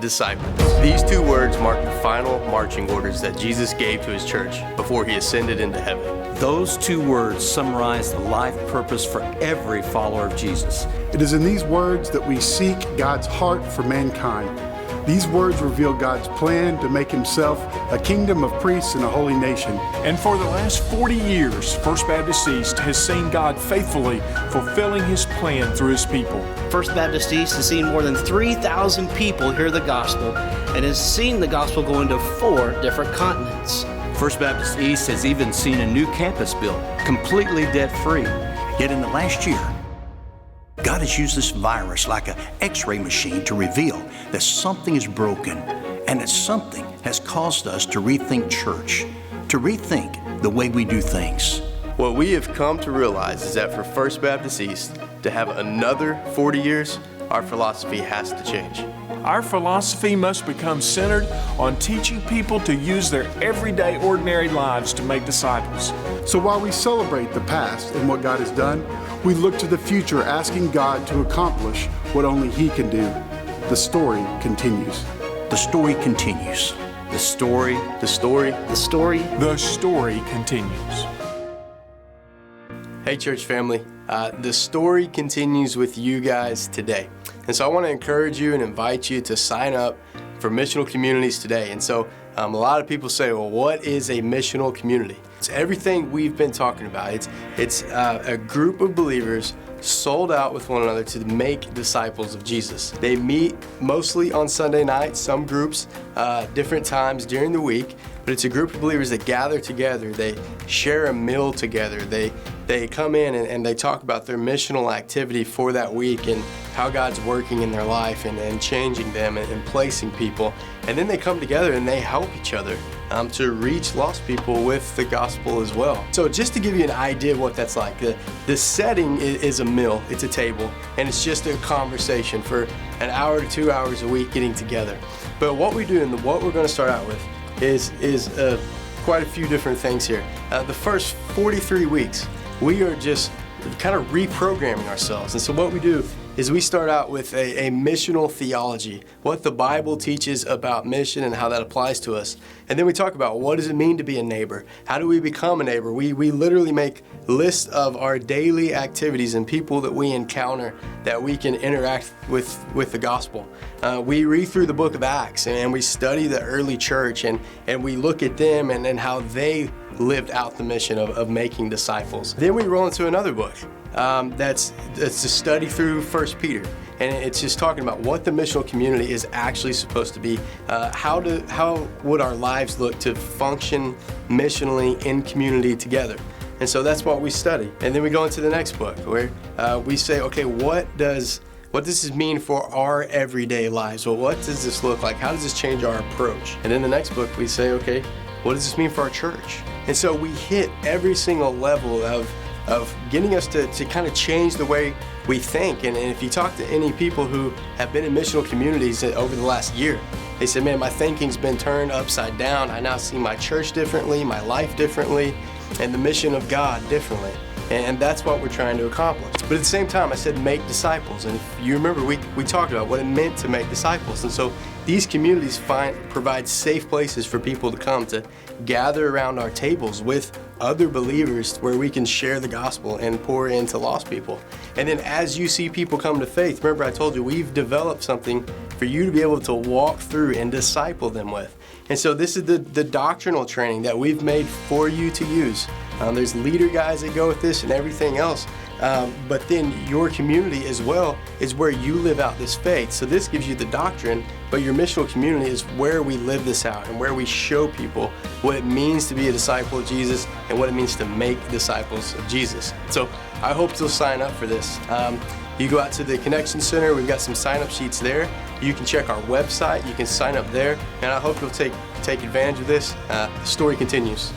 disciples. These two words mark the final marching orders that Jesus gave to his church before he ascended into heaven. Those two words summarize the life purpose for every follower of Jesus. It is in these words that we seek God's heart for mankind. These words reveal God's plan to make himself a kingdom of priests and a holy nation. And for the last 40 years, First Baptist East has seen God faithfully fulfilling his plan through his people. First Baptist East has seen more than 3,000 people hear the gospel and has seen the gospel go into 4 different continents. First Baptist East has even seen a new campus built, completely debt-free. Yet in the last year, God has used this virus like an X-ray machine to reveal that something is broken and that something has caused us to rethink church, to rethink the way we do things. What we have come to realize is that for First Baptist East to have another 40 years, our philosophy has to change. Our philosophy must become centered on teaching people to use their everyday, ordinary lives to make disciples. So while we celebrate the past and what God has done, we look to the future asking God to accomplish what only he can do. The story continues. The story continues. The story continues. Hey church family, the story continues with you guys today. And so I want to encourage you and invite you to sign up for Missional Communities today. And so a lot of people say, well, what is a missional community? It's everything we've been talking about. It's a group of believers sold out with one another to make disciples of Jesus. They meet mostly on Sunday nights, some groups, different times during the week, but it's a group of believers that gather together. They share a meal together. They come in and they talk about their missional activity for that week and how God's working in their life and changing them and placing people. And then they come together and they help each other to reach lost people with the gospel as well. So just to give you an idea of what that's like, the setting is a meal, it's a table, and it's just a conversation for an hour to 2 hours a week getting together. But what we do and what we're going to start out with is quite a few different things here. The first 43 weeks, we are just kind of reprogramming ourselves. And so what we do is we start out with a missional theology, what the Bible teaches about mission and how that applies to us. And then we talk about what does it mean to be a neighbor? How do we become a neighbor? We literally make lists of our daily activities and people that we encounter that we can interact with the gospel. We read through the book of Acts and we study the early church and we look at them and how they lived out the mission of making disciples. Then we roll into another book. That's a study through 1 Peter, and it's just talking about what the missional community is actually supposed to be. How would our lives look to function missionally in community together? And so that's what we study. And then we go into the next book where we say, okay, what does this mean for our everyday lives? Well, what does this look like? How does this change our approach? And in the next book we say, okay, what does this mean for our church? And so we hit every single level of getting us to kind of change the way we think. And if you talk to any people who have been in missional communities over the last year, they said, man, my thinking's been turned upside down. I now see my church differently, my life differently, and the mission of God differently. And that's what we're trying to accomplish. But at the same time, I said make disciples. And if you remember, we talked about what it meant to make disciples. And so these communities provide safe places for people to come to gather around our tables with other believers where we can share the gospel and pour into lost people. And then as you see people come to faith, remember I told you we've developed something for you to be able to walk through and disciple them with. And so this is the doctrinal training that we've made for you to use. There's leader guides that go with this and everything else. But then your community as well is where you live out this faith. So this gives you the doctrine, but your missional community is where we live this out and where we show people what it means to be a disciple of Jesus and what it means to make disciples of Jesus. So I hope you'll sign up for this. You go out to the Connection Center, we've got some sign-up sheets there. You can check our website, you can sign up there, and I hope you'll take advantage of this. The story continues.